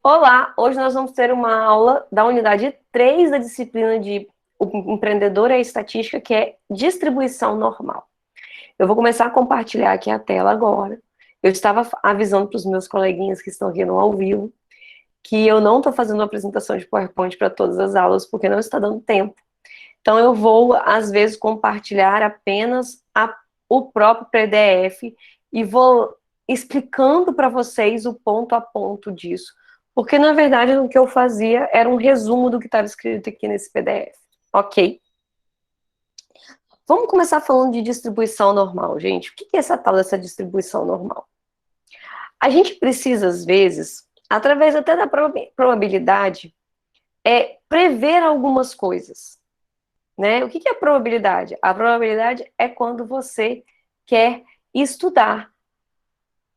Olá, hoje nós vamos ter uma aula da unidade 3 da disciplina de empreendedor e estatística, que é distribuição normal. Eu vou começar a compartilhar aqui a tela agora. Eu estava avisando para os meus coleguinhas que estão aqui no ao vivo que eu não estou fazendo uma apresentação de PowerPoint para todas as aulas, porque não está dando tempo. Então eu vou, às vezes, compartilhar apenas o próprio PDF e vou explicando para vocês o ponto a ponto disso. Porque, na verdade, o que eu fazia era um resumo do que estava escrito aqui nesse PDF. Ok? Vamos começar falando de distribuição normal, gente. O que é essa tal dessa distribuição normal? A gente precisa, às vezes, através até da probabilidade, prever algumas coisas. Né? O que é a probabilidade? A probabilidade é quando você quer estudar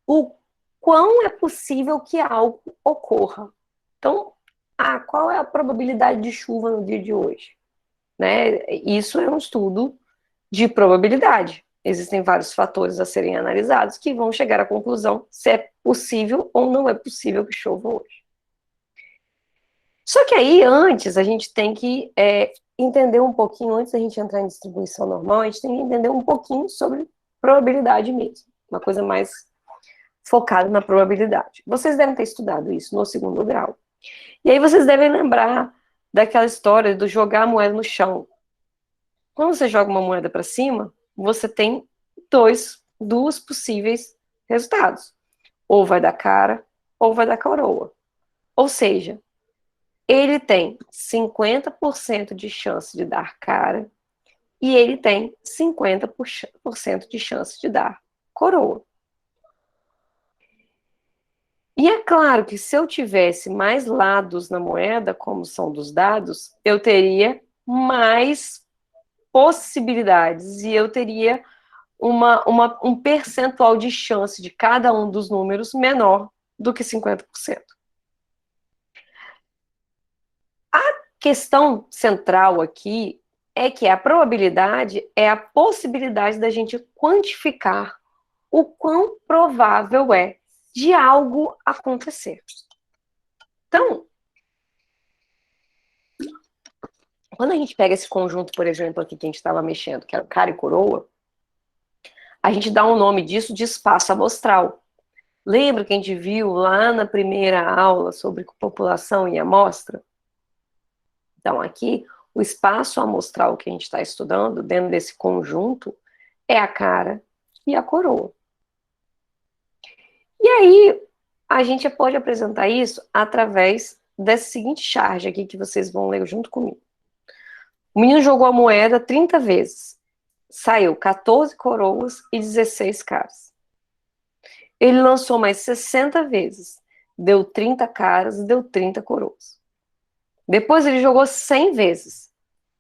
o quão é possível que algo ocorra. Então, qual é a probabilidade de chuva no dia de hoje? Né? Isso é um estudo de probabilidade. Existem vários fatores a serem analisados que vão chegar à conclusão se é possível ou não é possível que chova hoje. Só que aí, antes, a gente tem que entender um pouquinho, antes da gente entrar em distribuição normal, a gente tem que entender um pouquinho sobre probabilidade mesmo. Uma coisa mais focada na probabilidade. Vocês devem ter estudado isso no segundo grau. E aí vocês devem lembrar daquela história do jogar a moeda no chão. Quando você joga uma moeda para cima, você tem duas possíveis resultados. Ou vai dar cara, ou vai dar coroa. Ou seja, ele tem 50% de chance de dar cara e ele tem 50% de chance de dar coroa. E é claro que se eu tivesse mais lados na moeda, como são dos dados, eu teria mais possibilidades e eu teria um percentual de chance de cada um dos números menor do que 50%. A questão central aqui é que a probabilidade é a possibilidade da gente quantificar o quão provável é de algo acontecer. Então, quando a gente pega esse conjunto, por exemplo, aqui que a gente estava mexendo, que era cara e coroa, a gente dá um nome disso de espaço amostral. Lembra que a gente viu lá na primeira aula sobre população e amostra? Então, aqui, o espaço amostral que a gente está estudando, dentro desse conjunto, é a cara e a coroa. E aí, a gente pode apresentar isso através dessa seguinte charge aqui que vocês vão ler junto comigo. O menino jogou a moeda 30 vezes. Saiu 14 coroas e 16 caras. Ele lançou mais 60 vezes. Deu 30 caras e deu 30 coroas. Depois ele jogou 100 vezes.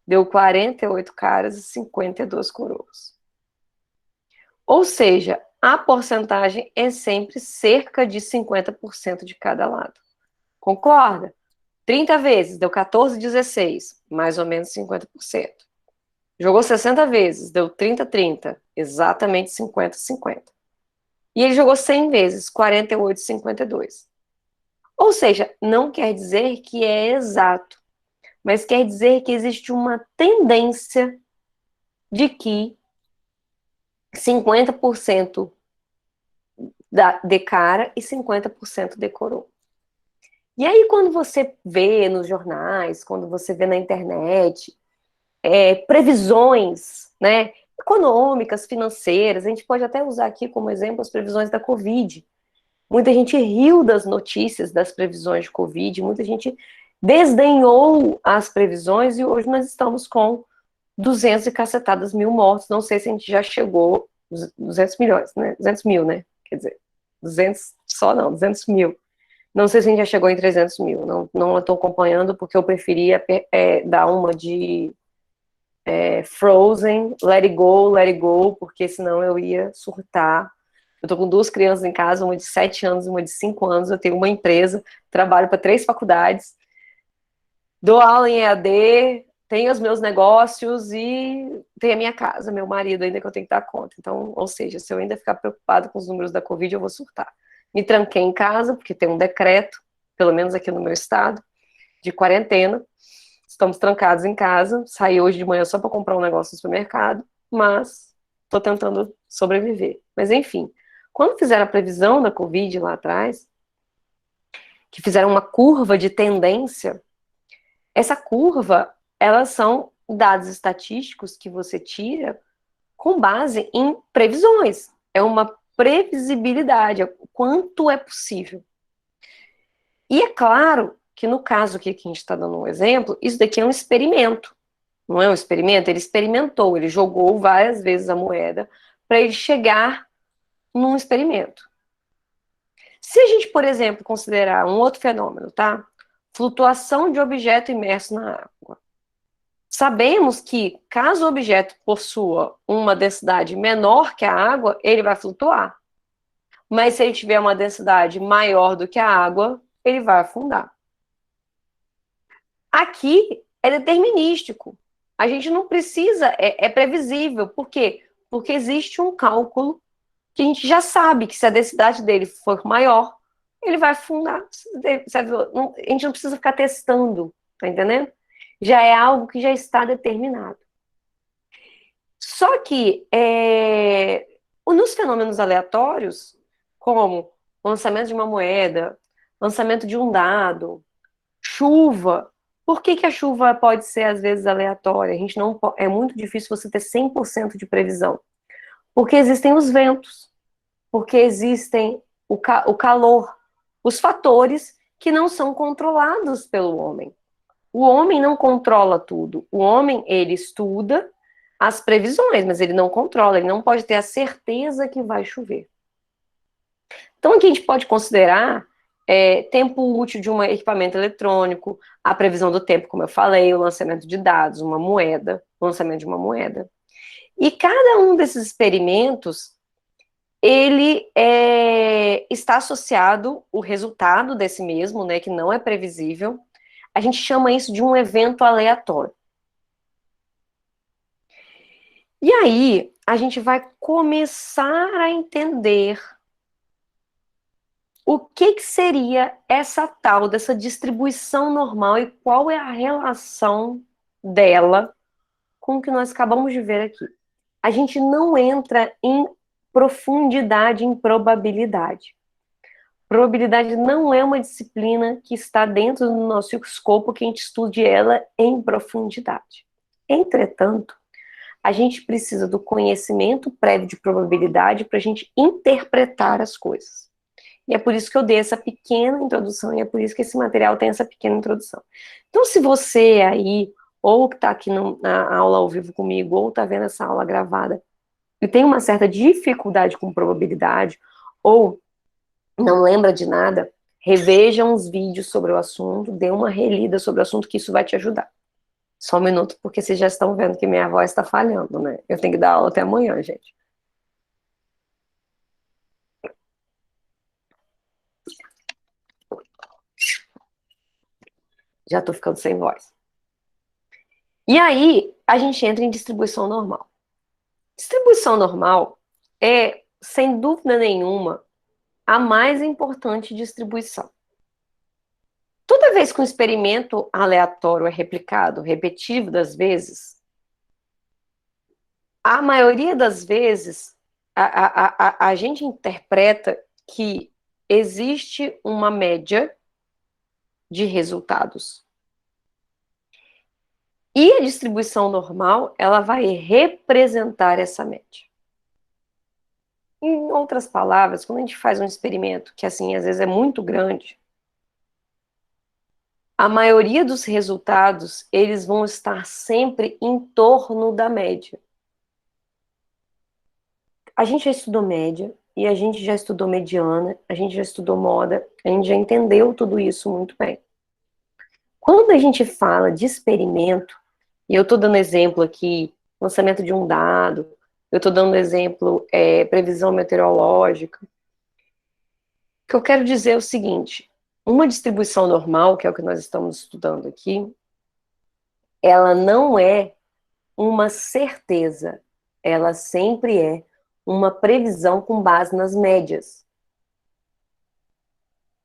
Deu 48 caras e 52 coroas. Ou seja, a porcentagem é sempre cerca de 50% de cada lado. Concorda? 30 vezes, deu 14, 16, mais ou menos 50%. Jogou 60 vezes, deu 30, 30, exatamente 50, 50. E ele jogou 100 vezes, 48, 52. Ou seja, não quer dizer que é exato, mas quer dizer que existe uma tendência de que 50% de cara e 50% de coroa. E aí, quando você vê nos jornais, quando você vê na internet, previsões, né, econômicas, financeiras, a gente pode até usar aqui como exemplo as previsões da Covid. Muita gente riu das notícias das previsões de Covid, muita gente desdenhou as previsões e hoje nós estamos com 200 e cacetadas mil mortos. Não sei se a gente já chegou 200 milhões, né? 200 mil, né? Quer dizer, 200 só não, 200 mil. Não sei se a gente já chegou em 300 mil. Não estou acompanhando porque eu preferia dar uma de Frozen, let it go, porque senão eu ia surtar. Eu tô com duas crianças em casa, uma de 7 anos e uma de 5 anos, eu tenho uma empresa, trabalho para 3 faculdades, dou aula em EAD, tenho os meus negócios e tenho a minha casa, meu marido ainda que eu tenho que dar conta. Então, ou seja, se eu ainda ficar preocupado com os números da Covid, eu vou surtar. Me tranquei em casa, porque tem um decreto, pelo menos aqui no meu estado, de quarentena. Estamos trancados em casa. Saí hoje de manhã só para comprar um negócio no supermercado, mas estou tentando sobreviver. Mas enfim, quando fizeram a previsão da Covid lá atrás, que fizeram uma curva de tendência, essa curva, elas são dados estatísticos que você tira com base em previsões. É uma previsibilidade, o quanto é possível. E é claro que no caso aqui que a gente está dando um exemplo, isso daqui é um experimento. Não é um experimento? Ele experimentou, ele jogou várias vezes a moeda para ele chegar num experimento. Se a gente, por exemplo, considerar um outro fenômeno, tá? Flutuação de objeto imerso na água. Sabemos que, caso o objeto possua uma densidade menor que a água, ele vai flutuar. Mas se ele tiver uma densidade maior do que a água, ele vai afundar. Aqui é determinístico. A gente não precisa, é previsível. Por quê? Porque existe um cálculo que a gente já sabe que se a densidade dele for maior, ele vai afundar. A gente não precisa ficar testando, tá entendendo? Já é algo que já está determinado. Só que nos fenômenos aleatórios, como lançamento de uma moeda, lançamento de um dado, chuva, por que a chuva pode ser às vezes aleatória? A gente não é muito difícil você ter 100% de previsão. Porque existem os ventos, porque existem o calor, os fatores que não são controlados pelo homem. O homem não controla tudo. O homem, ele estuda as previsões, mas ele não controla, ele não pode ter a certeza que vai chover. Então, aqui a gente pode considerar tempo útil de um equipamento eletrônico, a previsão do tempo, como eu falei, o lançamento de dados, uma moeda, o lançamento de uma moeda. E cada um desses experimentos, ele está associado, o resultado desse mesmo, né, que não é previsível, a gente chama isso de um evento aleatório. E aí, a gente vai começar a entender o que seria essa tal dessa distribuição normal e qual é a relação dela com o que nós acabamos de ver aqui. A gente não entra em profundidade em probabilidade. Probabilidade não é uma disciplina que está dentro do nosso escopo que a gente estude ela em profundidade. Entretanto, a gente precisa do conhecimento prévio de probabilidade para a gente interpretar as coisas. E é por isso que eu dei essa pequena introdução, e é por isso que esse material tem essa pequena introdução. Então, se você aí, ou que está aqui na aula ao vivo comigo, ou está vendo essa aula gravada, e tem uma certa dificuldade com probabilidade, ou não lembra de nada, reveja uns vídeos sobre o assunto, dê uma relida sobre o assunto, que isso vai te ajudar. Só um minuto, porque vocês já estão vendo que minha voz está falhando, né? Eu tenho que dar aula até amanhã, gente. Já estou ficando sem voz. E aí, a gente entra em distribuição normal. Distribuição normal é, sem dúvida nenhuma, a mais importante distribuição. Toda vez que um experimento aleatório é replicado, repetidas vezes, a maioria das vezes, a gente interpreta que existe uma média de resultados. E a distribuição normal, ela vai representar essa média. Em outras palavras, quando a gente faz um experimento que, assim, às vezes é muito grande, a maioria dos resultados, eles vão estar sempre em torno da média. A gente já estudou média, e a gente já estudou mediana, a gente já estudou moda, a gente já entendeu tudo isso muito bem. Quando a gente fala de experimento, e eu estou dando exemplo aqui, lançamento de um dado, eu estou dando exemplo, previsão meteorológica, o que eu quero dizer é o seguinte, uma distribuição normal, que é o que nós estamos estudando aqui, ela não é uma certeza, ela sempre é uma previsão com base nas médias.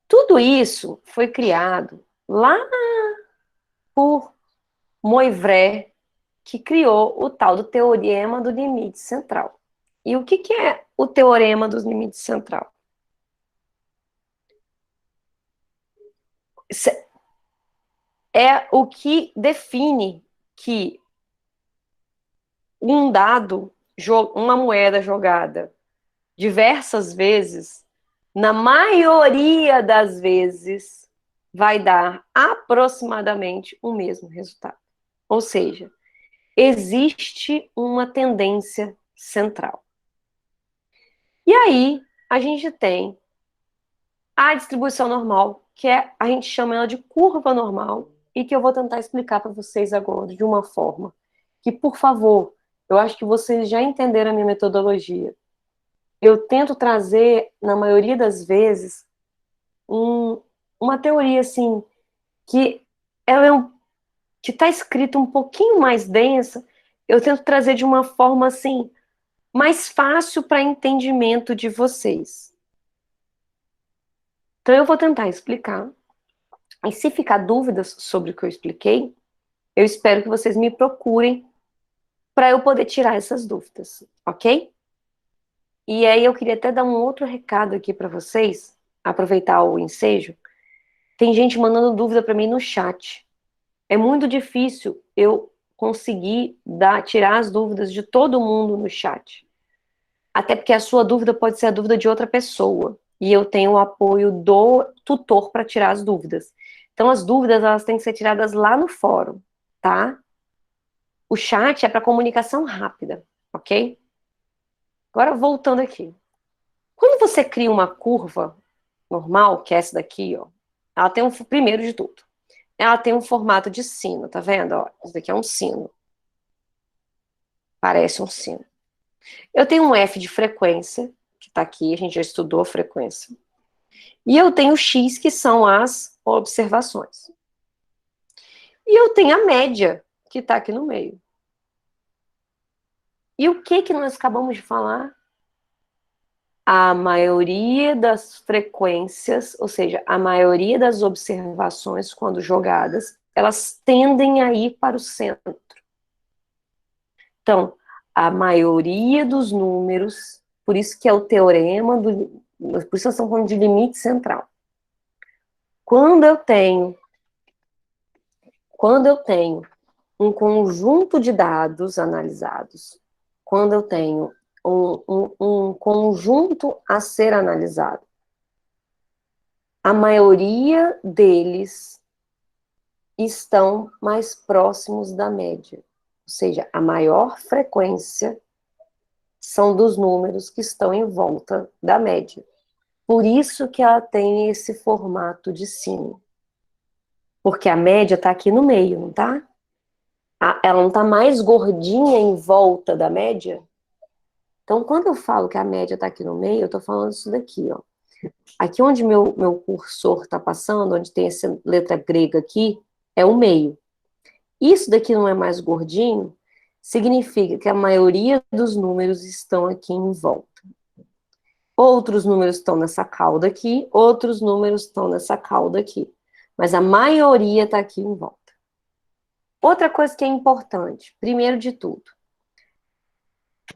Tudo Tudo isso foi criado lá por Moivre, que criou o tal do Teorema do Limite Central. E o que é o Teorema do Limite Central? É o que define que um dado, uma moeda jogada diversas vezes, na maioria das vezes, vai dar aproximadamente o mesmo resultado. Ou seja, existe uma tendência central. E aí, a gente tem a distribuição normal, que a gente chama ela de curva normal, e que eu vou tentar explicar para vocês agora de uma forma que, por favor, eu acho que vocês já entenderam a minha metodologia. Eu tento trazer, na maioria das vezes, uma teoria, assim, que ela que está escrita um pouquinho mais densa, eu tento trazer de uma forma, assim, mais fácil para entendimento de vocês. Então, eu vou tentar explicar. E se ficar dúvidas sobre o que eu expliquei, eu espero que vocês me procurem para eu poder tirar essas dúvidas, ok? E aí eu queria até dar um outro recado aqui para vocês, aproveitar o ensejo. Tem gente mandando dúvida para mim no chat. É muito difícil eu conseguir tirar as dúvidas de todo mundo no chat. Até porque a sua dúvida pode ser a dúvida de outra pessoa. E eu tenho o apoio do tutor para tirar as dúvidas. Então, as dúvidas, elas têm que ser tiradas lá no fórum, tá? O chat é para comunicação rápida, ok? Agora, voltando aqui. Quando você cria uma curva normal, que é essa daqui, ó, ela tem primeiro de tudo, ela tem um formato de sino, tá vendo? Ó, isso daqui é um sino. Parece um sino. Eu tenho um F de frequência, que tá aqui, a gente já estudou a frequência. E eu tenho X, que são as observações. E eu tenho a média, que está aqui no meio. E o que nós acabamos de falar? A maioria das frequências, ou seja, a maioria das observações, quando jogadas, elas tendem a ir para o centro. Então, a maioria dos números, por isso que é o teorema por isso nós estamos falando de limite central. Quando eu tenho um conjunto de dados analisados, quando eu tenho um conjunto a ser analisado, a maioria deles estão mais próximos da média. Ou seja, a maior frequência são dos números que estão em volta da média. Por isso que ela tem esse formato de sino. Porque a média está aqui no meio, não está? Ela não está mais gordinha em volta da média? Então, quando eu falo que a média está aqui no meio, eu estou falando isso daqui, ó. Aqui onde meu cursor está passando, onde tem essa letra grega aqui, é o meio. Isso daqui não é mais gordinho, significa que a maioria dos números estão aqui em volta. Outros números estão nessa cauda aqui, outros números estão nessa cauda aqui. Mas a maioria está aqui em volta. Outra coisa que é importante, primeiro de tudo,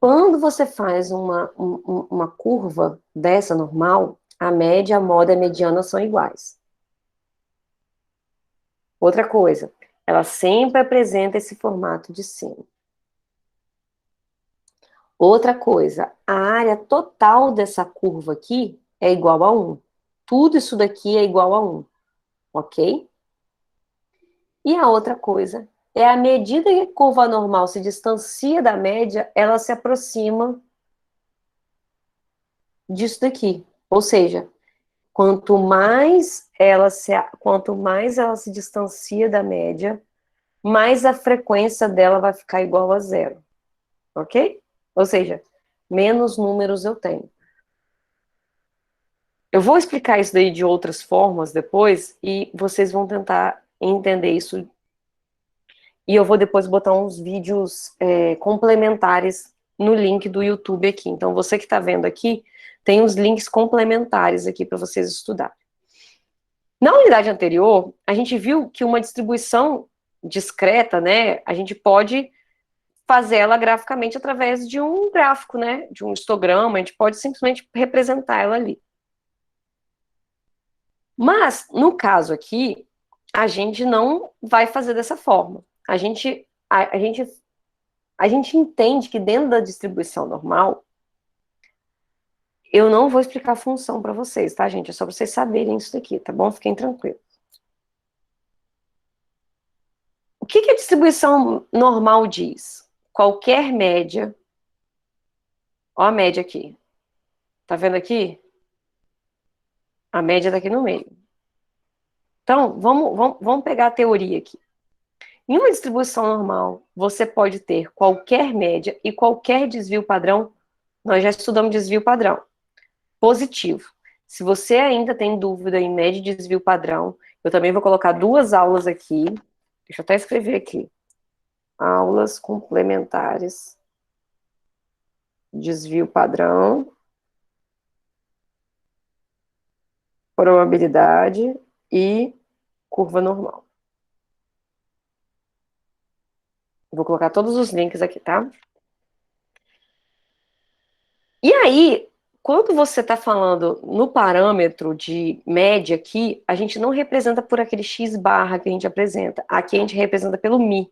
quando você faz uma curva dessa normal, a média, a moda e a mediana são iguais. Outra coisa, ela sempre apresenta esse formato de sino. Outra coisa, a área total dessa curva aqui é igual a 1. Tudo isso daqui é igual a 1, ok? E a outra coisa é, à medida que a curva normal se distancia da média, ela se aproxima disso daqui. Ou seja, quanto mais ela se distancia da média, mais a frequência dela vai ficar igual a 0. Ok? Ou seja, menos números eu tenho. Eu vou explicar isso daí de outras formas depois, e vocês vão tentar entender isso. E eu vou depois botar uns vídeos complementares no link do YouTube aqui. Então, você que está vendo aqui, tem uns links complementares aqui para vocês estudarem. Na unidade anterior, a gente viu que uma distribuição discreta, né, a gente pode fazer ela graficamente através de um gráfico, né, de um histograma, a gente pode simplesmente representar ela ali. Mas, no caso aqui, a gente não vai fazer dessa forma. A gente entende que dentro da distribuição normal, eu não vou explicar a função para vocês, tá, gente? É só para vocês saberem isso daqui, tá bom? Fiquem tranquilos. O que que a distribuição normal diz? Qualquer média, ó a média aqui, tá vendo aqui? A média tá aqui no meio. Então, vamos pegar a teoria aqui. Em uma distribuição normal, você pode ter qualquer média e qualquer desvio padrão. Nós já estudamos desvio padrão. Positivo. Se você ainda tem dúvida em média e desvio padrão, eu também vou colocar duas aulas aqui. Deixa eu até escrever aqui. Aulas complementares. Desvio padrão. Probabilidade e curva normal. Vou colocar todos os links aqui, tá? E aí, quando você está falando no parâmetro de média aqui, a gente não representa por aquele x barra que a gente apresenta. Aqui a gente representa pelo mi.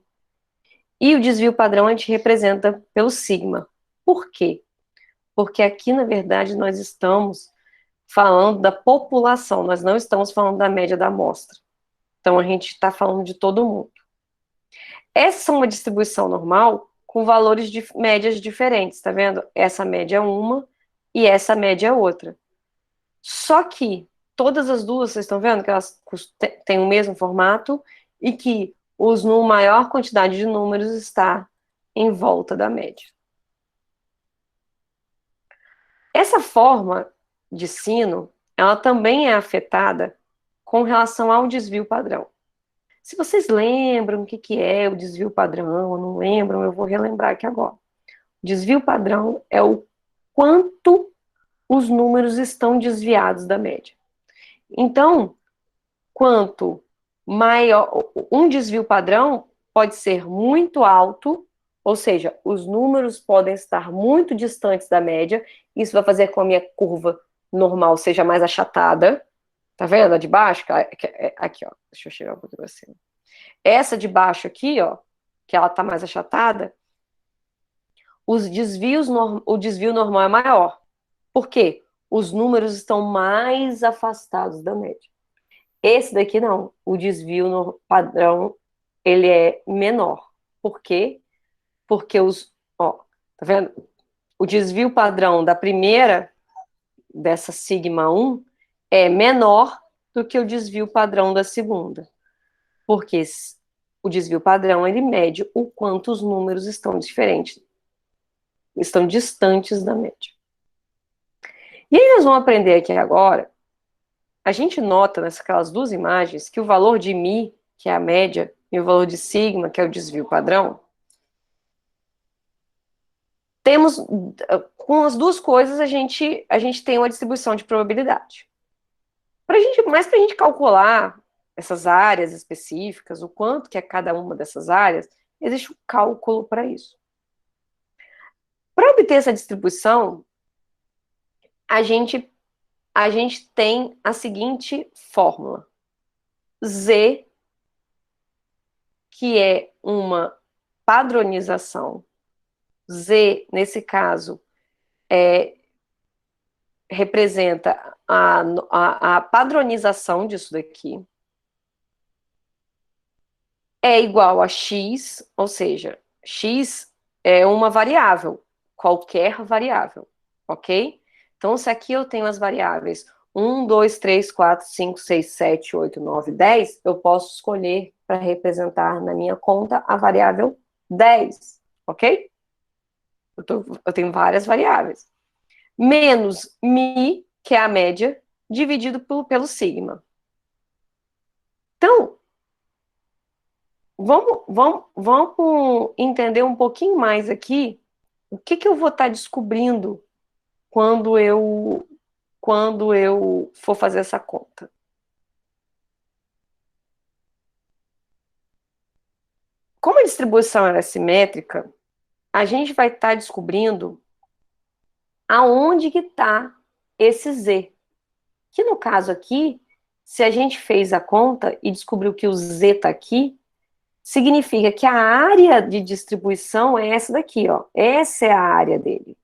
E o desvio padrão a gente representa pelo sigma. Por quê? Porque aqui, na verdade, nós estamos falando da população, nós não estamos falando da média da amostra. Então, a gente está falando de todo mundo. Essa é uma distribuição normal com valores de médias diferentes, tá vendo? Essa média é uma e essa média é outra. Só que todas as duas, vocês estão vendo que elas têm o mesmo formato e que os no maior quantidade de números está em volta da média. Essa forma de sino, ela também é afetada com relação ao desvio padrão. Se vocês lembram o que é o desvio padrão, ou não lembram, eu vou relembrar aqui agora. O desvio padrão é o quanto os números estão desviados da média. Então, quanto maior, um desvio padrão pode ser muito alto, ou seja, os números podem estar muito distantes da média, isso vai fazer com que a minha curva normal seja mais achatada, tá vendo? A de baixo, aqui, ó, deixa eu chegar um pouquinho pra cima. Essa de baixo aqui, ó, que ela tá mais achatada, o desvio normal é maior. Por quê? Os números estão mais afastados da média. Esse daqui não, o desvio no padrão, ele é menor. Por quê? Porque ó, tá vendo? O desvio padrão da primeira, dessa sigma 1, é menor do que o desvio padrão da segunda. Porque o desvio padrão, ele mede o quanto os números estão diferentes, estão distantes da média. E aí nós vamos aprender aqui agora, a gente nota nessas duas imagens que o valor de mi, que é a média, e o valor de sigma, que é o desvio padrão, temos, com as duas coisas, a gente tem uma distribuição de probabilidade. Mas para a gente calcular essas áreas específicas, o quanto que é cada uma dessas áreas, existe um cálculo para isso. Para obter essa distribuição, a gente tem a seguinte fórmula. Z, que é uma padronização. Z, nesse caso, representa a padronização disso daqui. É igual a x, ou seja, x é uma variável, qualquer variável, ok? Então, se aqui eu tenho as variáveis 1, 2, 3, 4, 5, 6, 7, 8, 9, 10, eu posso escolher para representar na minha conta a variável 10, ok? Eu tenho várias variáveis. Menos mi, que é a média, dividido pelo sigma. Então, vamos entender um pouquinho mais aqui o que eu vou estar descobrindo quando eu for fazer essa conta. como a distribuição é simétrica, a gente vai estar descobrindo aonde que está esse Z. Que no caso aqui, se a gente fez a conta e descobriu que o Z está aqui, significa que a área de distribuição é essa daqui, ó. Essa é a área dele.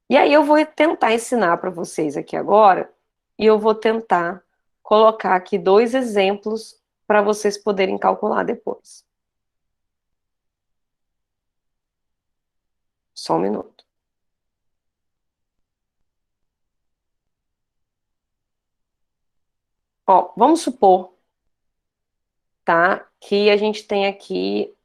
E aí eu vou tentar ensinar para vocês aqui agora, e eu vou tentar colocar aqui 2 exemplos para vocês poderem calcular depois. Só um minuto. Ó, vamos supor, tá, que a gente tem aqui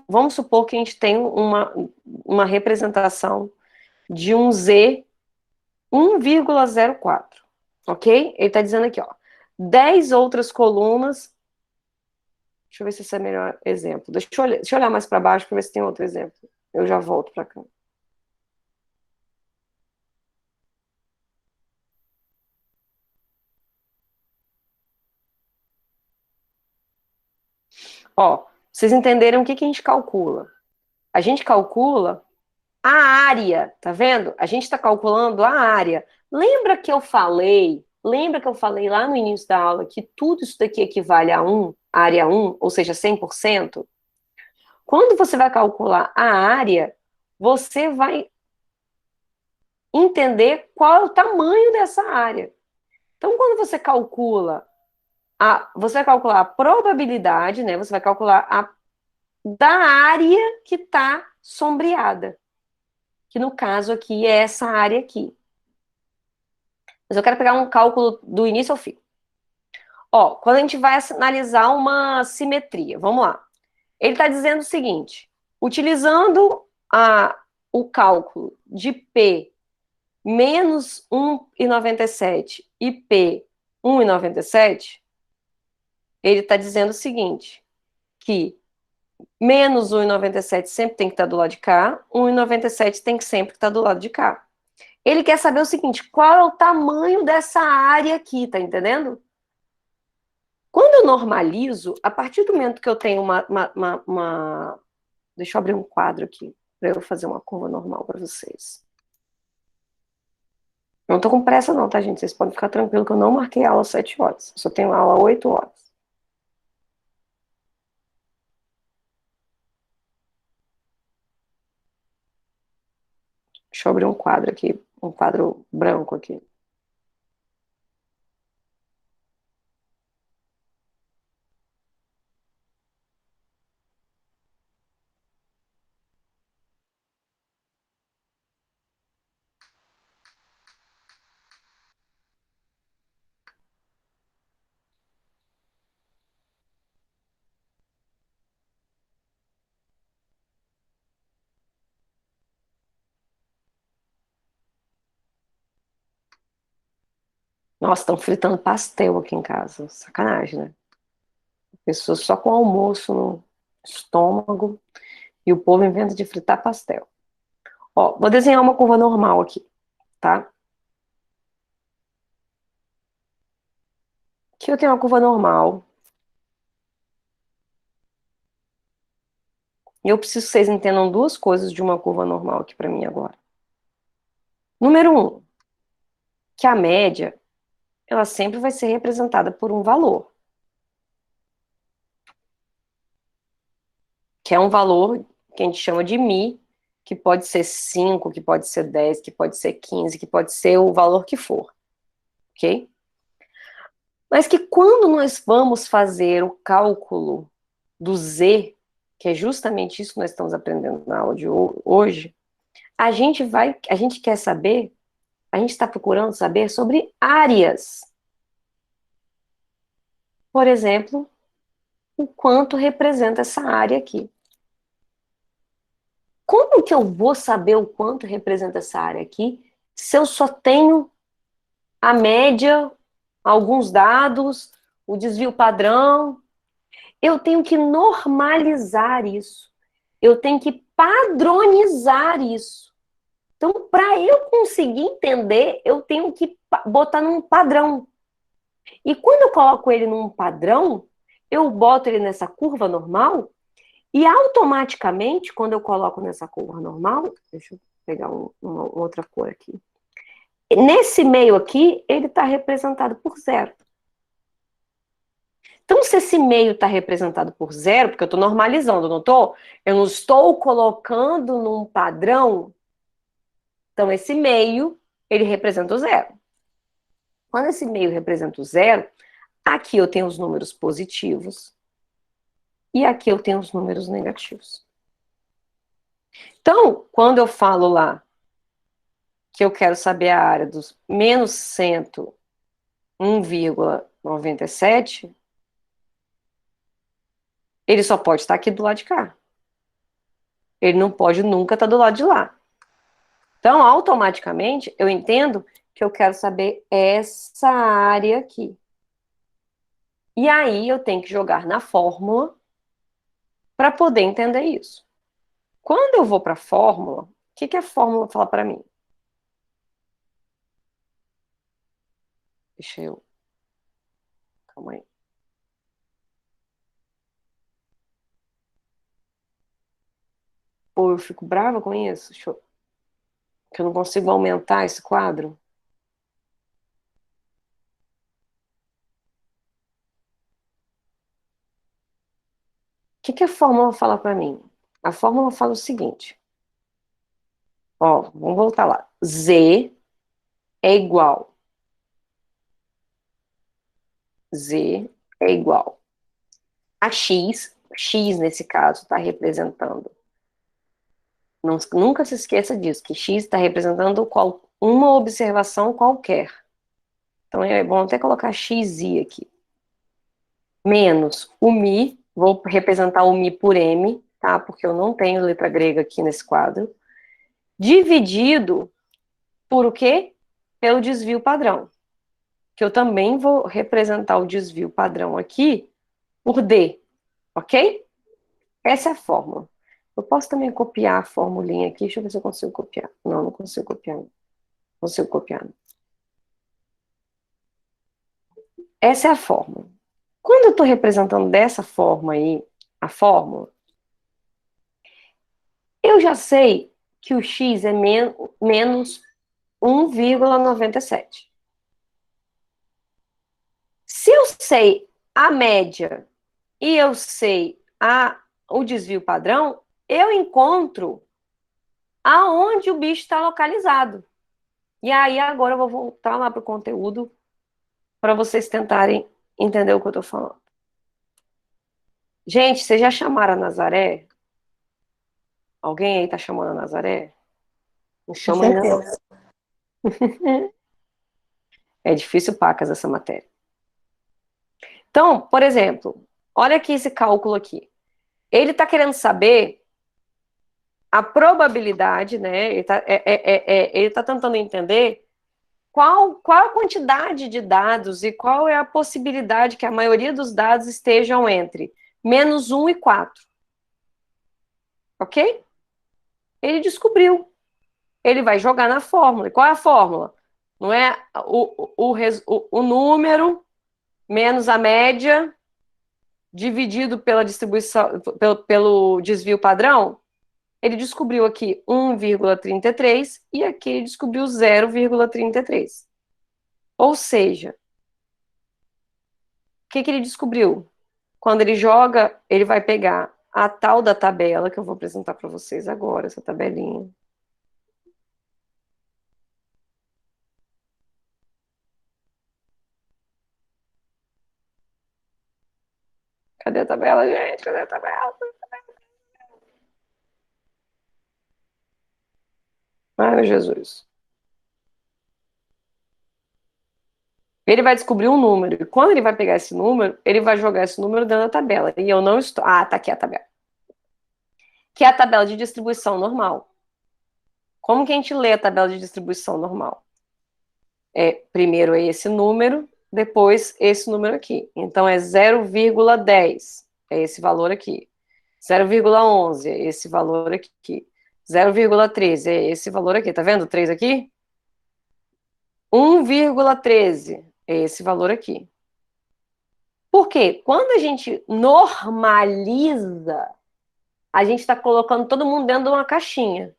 vamos supor que a gente tem uma representação de um Z 1,04, ok? Ele está dizendo aqui, ó, 10 outras colunas. Deixa eu ver se esse é o melhor exemplo. Deixa eu olhar mais para baixo para ver se tem outro exemplo. Eu já volto para cá. Ó, vocês entenderam o que que a gente calcula? A gente calcula a área, tá vendo? A gente está calculando a área. Lembra que eu falei lá no início da aula que tudo isso daqui equivale a 1, área 1, ou seja, 100%? Quando você vai calcular a área, você vai entender qual é o tamanho dessa área. Então, quando você calcula você vai calcular a probabilidade, né? Você vai calcular da área que está sombreada, que no caso aqui é essa área aqui. Mas eu quero pegar um cálculo do início ao fim. Ó, quando a gente vai analisar uma simetria, vamos lá. Ele está dizendo o seguinte: utilizando o cálculo de P menos 1,97 e P 1,97, ele está dizendo o seguinte, que menos 1,97 sempre tem que estar do lado de cá, 1,97 tem que sempre estar do lado de cá. Ele quer saber o seguinte, qual é o tamanho dessa área aqui, tá entendendo? Quando eu normalizo, a partir do momento que eu tenho Deixa eu abrir um quadro aqui, para eu fazer uma curva normal para vocês. Não tô com pressa não, tá, gente? Vocês podem ficar tranquilos que eu não marquei aula às 7 horas. Só tenho aula às 8 horas. Deixa eu abrir um quadro aqui, um quadro branco aqui. Nossa, estão fritando pastel aqui em casa. Sacanagem, né? Pessoas só com almoço no estômago e o povo inventa de fritar pastel. Ó, vou desenhar uma curva normal aqui, tá? Aqui eu tenho uma curva normal. E eu preciso que vocês entendam 2 coisas de uma curva normal aqui para mim agora. Número 1, que a média, ela sempre vai ser representada por um valor. Que é um valor que a gente chama de mi, que pode ser 5, que pode ser 10, que pode ser 15, que pode ser o valor que for, ok? Mas que quando nós vamos fazer o cálculo do z, que é justamente isso que nós estamos aprendendo na aula de hoje, a gente quer saber, a gente está procurando saber sobre áreas. Por exemplo, o quanto representa essa área aqui. Como que eu vou saber o quanto representa essa área aqui se eu só tenho a média, alguns dados, o desvio padrão? Eu tenho que normalizar isso. Eu tenho que padronizar isso. Então, para eu conseguir entender, eu tenho que botar num padrão. E quando eu coloco ele num padrão, eu boto ele nessa curva normal, e automaticamente, quando eu coloco nessa curva normal, deixa eu pegar uma outra cor aqui. Nesse meio aqui, ele está representado por zero. Então, se esse meio está representado por zero, porque eu estou normalizando, não estou? Eu não estou colocando num padrão. Então, esse meio, ele representa o zero. Quando esse meio representa o zero, aqui eu tenho os números positivos e aqui eu tenho os números negativos. Então, quando eu falo lá que eu quero saber a área dos menos 101,97, ele só pode estar aqui do lado de cá. Ele não pode nunca estar do lado de lá. Então, automaticamente, eu entendo que eu quero saber essa área aqui. E aí, eu tenho que jogar na fórmula para poder entender isso. Quando eu vou para a fórmula, o que a fórmula fala para mim? Deixa eu... Calma aí. Pô, eu fico brava com isso. Que eu não consigo aumentar esse quadro. O que a fórmula fala para mim? A fórmula fala o seguinte. Ó, vamos voltar lá. Z é igual. Z é igual a X. X, nesse caso, está representando. Nunca se esqueça disso, que X está representando uma observação qualquer. Então é bom até colocar XI aqui. Menos o Mi, vou representar o Mi por M, tá? Porque eu não tenho letra grega aqui nesse quadro. Dividido por o quê? Pelo desvio padrão. Que eu também vou representar o desvio padrão aqui por D, ok? Essa é a fórmula. Eu posso também copiar a formulinha aqui, deixa eu ver se eu consigo copiar. Não, não consigo copiar. Não consigo copiar. Essa é a fórmula. Quando eu estou representando dessa forma aí, a fórmula, eu já sei que o x é menos 1,97. Se eu sei a média e eu sei o desvio padrão, eu encontro aonde o bicho está localizado. E aí agora eu vou voltar lá para o conteúdo para vocês tentarem entender o que eu estou falando. Gente, vocês já chamaram a Nazaré? Alguém aí está chamando a Nazaré? Não chama ainda não. É difícil pacas essa matéria. Então, por exemplo, olha aqui esse cálculo aqui. Ele está querendo saber a probabilidade, né? Ele tá tentando entender qual a quantidade de dados e qual é a possibilidade que a maioria dos dados estejam entre menos 1 e 4. Ok? Ele descobriu. Ele vai jogar na fórmula. E qual é a fórmula? Não é o número menos a média dividido pela distribuição, pelo desvio padrão? Ele descobriu aqui 1,33 e aqui ele descobriu 0,33. Ou seja, o que ele descobriu? Quando ele joga, ele vai pegar a tal da tabela, que eu vou apresentar para vocês agora, essa tabelinha. Cadê a tabela, gente? Cadê a tabela? Ai, meu Jesus. Ele vai descobrir um número. E quando ele vai pegar esse número, ele vai jogar esse número dentro da tabela. E eu não estou... Ah, tá aqui a tabela. Que é a tabela de distribuição normal. Como que a gente lê a tabela de distribuição normal? Primeiro é esse número, depois esse número aqui. Então é 0,10, é esse valor aqui. 0,11, é esse valor aqui. 0,13 é esse valor aqui, tá vendo? 3 aqui? 1,13 é esse valor aqui. Por quê? Quando a gente normaliza, a gente está colocando todo mundo dentro de uma caixinha.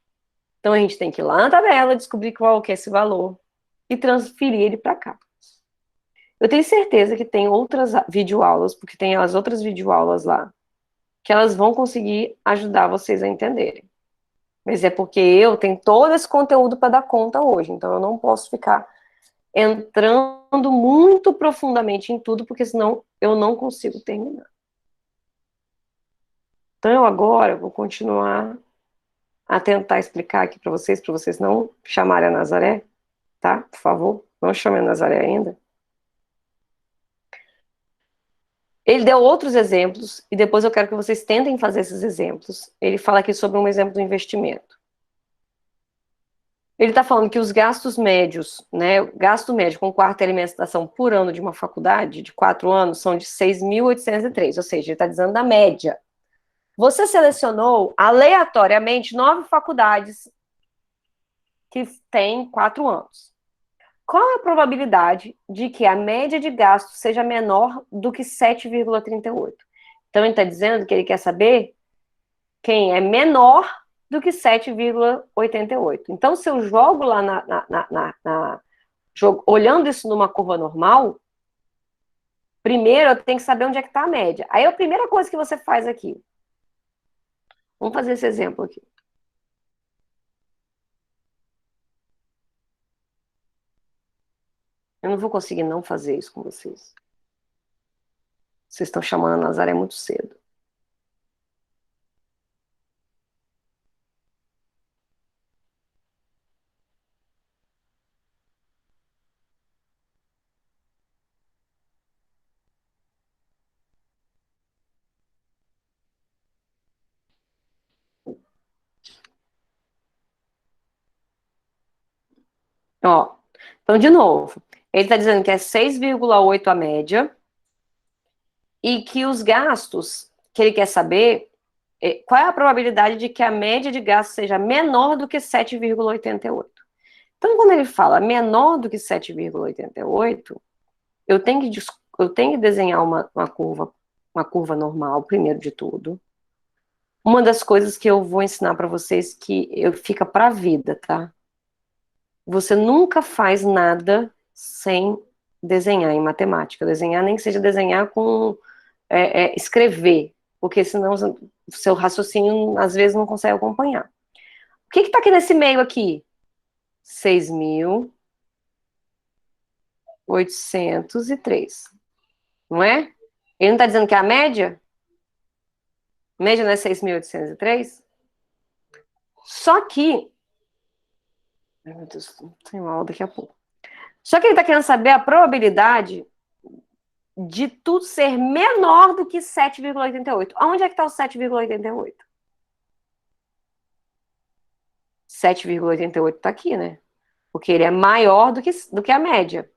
Então a gente tem que ir lá na tabela, descobrir qual que é esse valor e transferir ele para cá. Eu tenho certeza que tem outras videoaulas, porque tem as outras videoaulas lá, que elas vão conseguir ajudar vocês a entenderem. Mas é porque eu tenho todo esse conteúdo para dar conta hoje, então eu não posso ficar entrando muito profundamente em tudo, porque senão eu não consigo terminar. Então eu agora vou continuar a tentar explicar aqui para vocês não chamarem a Nazaré, tá? Por favor, não chamem a Nazaré ainda. Ele deu outros exemplos, e depois eu quero que vocês tentem fazer esses exemplos. Ele fala aqui sobre um exemplo do investimento. Ele está falando que os gastos médios, né, o gasto médio com quarto e alimentação por ano de uma faculdade de 4 anos são de 6.803, ou seja, ele está dizendo da média. Você selecionou aleatoriamente 9 faculdades que têm 4 anos. Qual é a probabilidade de que a média de gasto seja menor do que 7,38? Então, ele está dizendo que ele quer saber quem é menor do que 7,88. Então, se eu jogo lá olhando isso numa curva normal, primeiro eu tenho que saber onde é que está a média. Aí a primeira coisa que você faz aqui, vamos fazer esse exemplo aqui. Eu não vou conseguir não fazer isso com vocês. Vocês estão chamando a Nazaré muito cedo. Ó, então, de novo, ele está dizendo que é 6,8 a média e que os gastos que ele quer saber, qual é a probabilidade de que a média de gastos seja menor do que 7,88. Então, quando ele fala menor do que 7,88, eu tenho que desenhar uma curva normal, primeiro de tudo. Uma das coisas que eu vou ensinar para vocês que fica para a vida, tá? Você nunca faz nada sem desenhar em matemática. Desenhar, nem que seja desenhar com escrever, porque senão o seu raciocínio às vezes não consegue acompanhar. O que está aqui nesse meio aqui? 6.803, não é? Ele não está dizendo que é a média? A média não é 6.803? Só que... Ai, meu Deus, tem uma aula daqui a pouco. Só que ele está querendo saber a probabilidade de tudo ser menor do que 7,88. Onde é que está o 7,88? 7,88 está aqui, né? Porque ele é maior do que a média.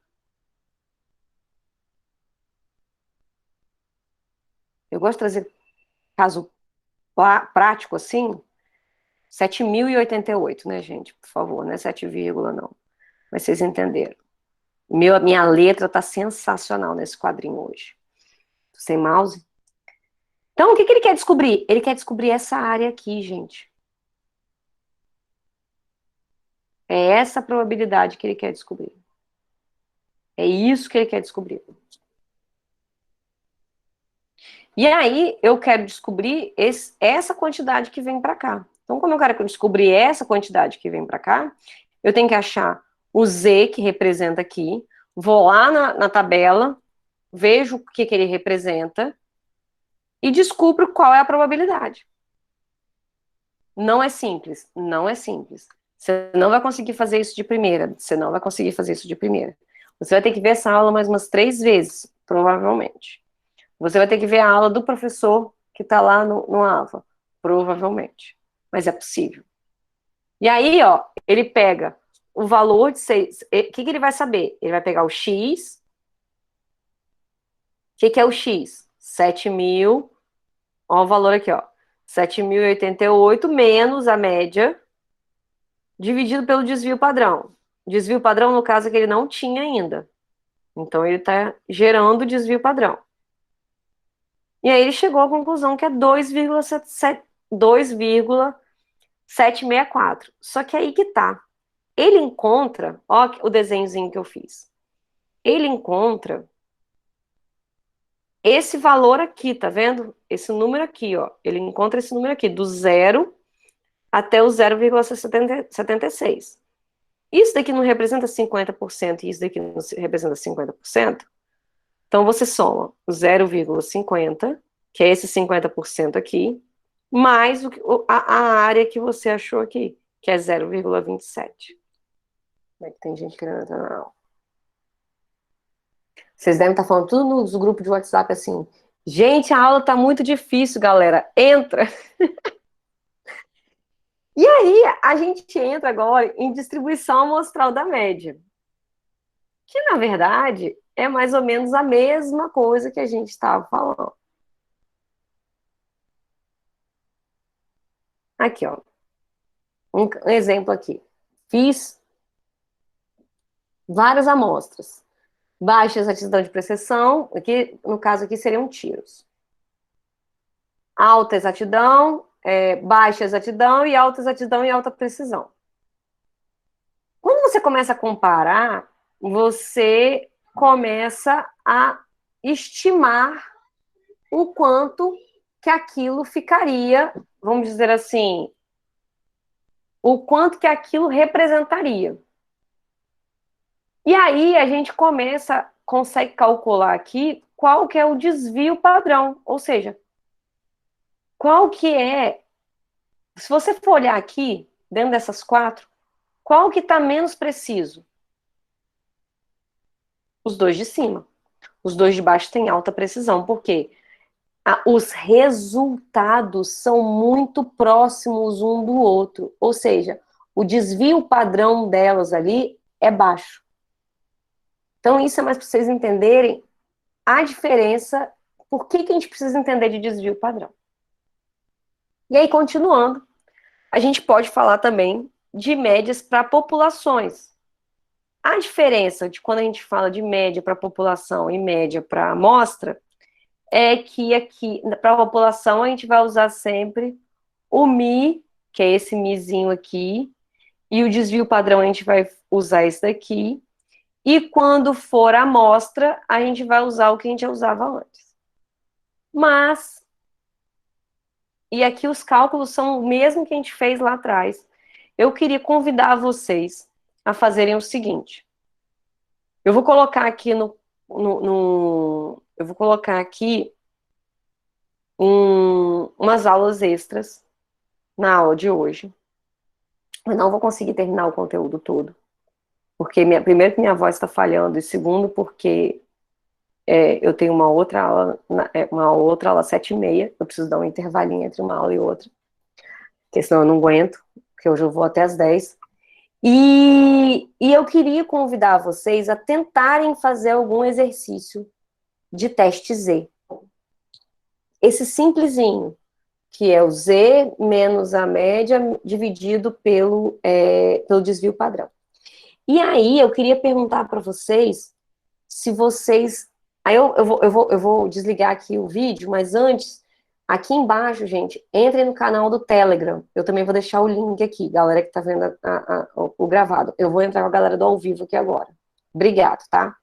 Eu gosto de trazer caso prático assim, 7.088, né, gente? Por favor, não é 7, não. Mas vocês entenderam. Minha letra tá sensacional nesse quadrinho hoje. Sem mouse. Então, o que ele quer descobrir? Ele quer descobrir essa área aqui, gente. É essa a probabilidade que ele quer descobrir. É isso que ele quer descobrir. E aí, eu quero descobrir essa quantidade que vem para cá. Então, como eu quero descobrir essa quantidade que vem para cá, eu tenho que achar o Z, que representa aqui, vou lá na tabela, vejo o que ele representa e descubro qual é a probabilidade. Não é simples, não é simples. Você não vai conseguir fazer isso de primeira, você não vai conseguir fazer isso de primeira. Você vai ter que ver essa aula mais umas 3 vezes, provavelmente. Você vai ter que ver a aula do professor que está lá no AVA, provavelmente. Mas é possível. E aí, ó, ele pega o valor de 6. O que ele vai saber? Ele vai pegar o X. O que é o X? 7.000. Ó, o valor aqui, ó. 7.088 menos a média. dividido pelo desvio padrão. Desvio padrão, no caso, é que ele não tinha ainda. Então, ele está gerando desvio padrão. E aí ele chegou à conclusão que é 2,764. Só que aí que tá. Ele encontra, ó o desenhozinho que eu fiz. Ele encontra esse valor aqui, tá vendo? Esse número aqui, ó. Ele encontra esse número aqui, do 0 até o 0,76. Isso daqui não representa 50% e isso daqui não representa 50%. Então você soma o 0,50, que é esse 50% aqui, mais a área que você achou aqui, que é 0,27. Como é que tem gente querendo entrar na aula? Vocês devem estar falando tudo nos grupos de WhatsApp assim. Gente, a aula tá muito difícil, galera. Entra! E aí, a gente entra agora em distribuição amostral da média. Que, na verdade, é mais ou menos a mesma coisa que a gente estava falando. Aqui, ó. Um exemplo aqui. Fiz várias amostras. Baixa exatidão de precisão, aqui, no caso aqui seriam tiros. Alta exatidão, baixa exatidão e alta exatidão e alta precisão. Quando você começa a comparar, você começa a estimar o quanto que aquilo ficaria, vamos dizer assim, o quanto que aquilo representaria. E aí a gente consegue calcular aqui qual que é o desvio padrão, ou seja, qual que é, se você for olhar aqui, dentro dessas quatro, qual que está menos preciso? Os dois de cima. Os dois de baixo têm alta precisão, porque os resultados são muito próximos um do outro, ou seja, o desvio padrão delas ali é baixo. Então isso é mais para vocês entenderem a diferença, por que a gente precisa entender de desvio padrão. E aí, continuando, a gente pode falar também de médias para populações. A diferença de quando a gente fala de média para população e média para amostra é que aqui, para a população, a gente vai usar sempre o Mi, que é esse Mizinho aqui, e o desvio padrão a gente vai usar esse daqui, e quando for amostra, a gente vai usar o que a gente usava antes. Mas, e aqui os cálculos são o mesmo que a gente fez lá atrás. Eu queria convidar vocês a fazerem o seguinte. Eu vou colocar aqui eu vou colocar aqui umas aulas extras na aula de hoje. Eu não vou conseguir terminar o conteúdo todo, porque primeiro que minha voz está falhando, e segundo porque eu tenho uma outra aula 7h30, eu preciso dar um intervalinho entre uma aula e outra, porque senão eu não aguento, porque hoje eu vou até as 10. E eu queria convidar vocês a tentarem fazer algum exercício de teste Z. Esse simplesinho, que é o Z menos a média dividido pelo desvio padrão. E aí eu queria perguntar para vocês se vocês... Aí eu vou desligar aqui o vídeo, mas antes, aqui embaixo, gente, entrem no canal do Telegram. Eu também vou deixar o link aqui, galera que tá vendo o gravado. Eu vou entrar com a galera do ao vivo aqui agora. Obrigado, tá?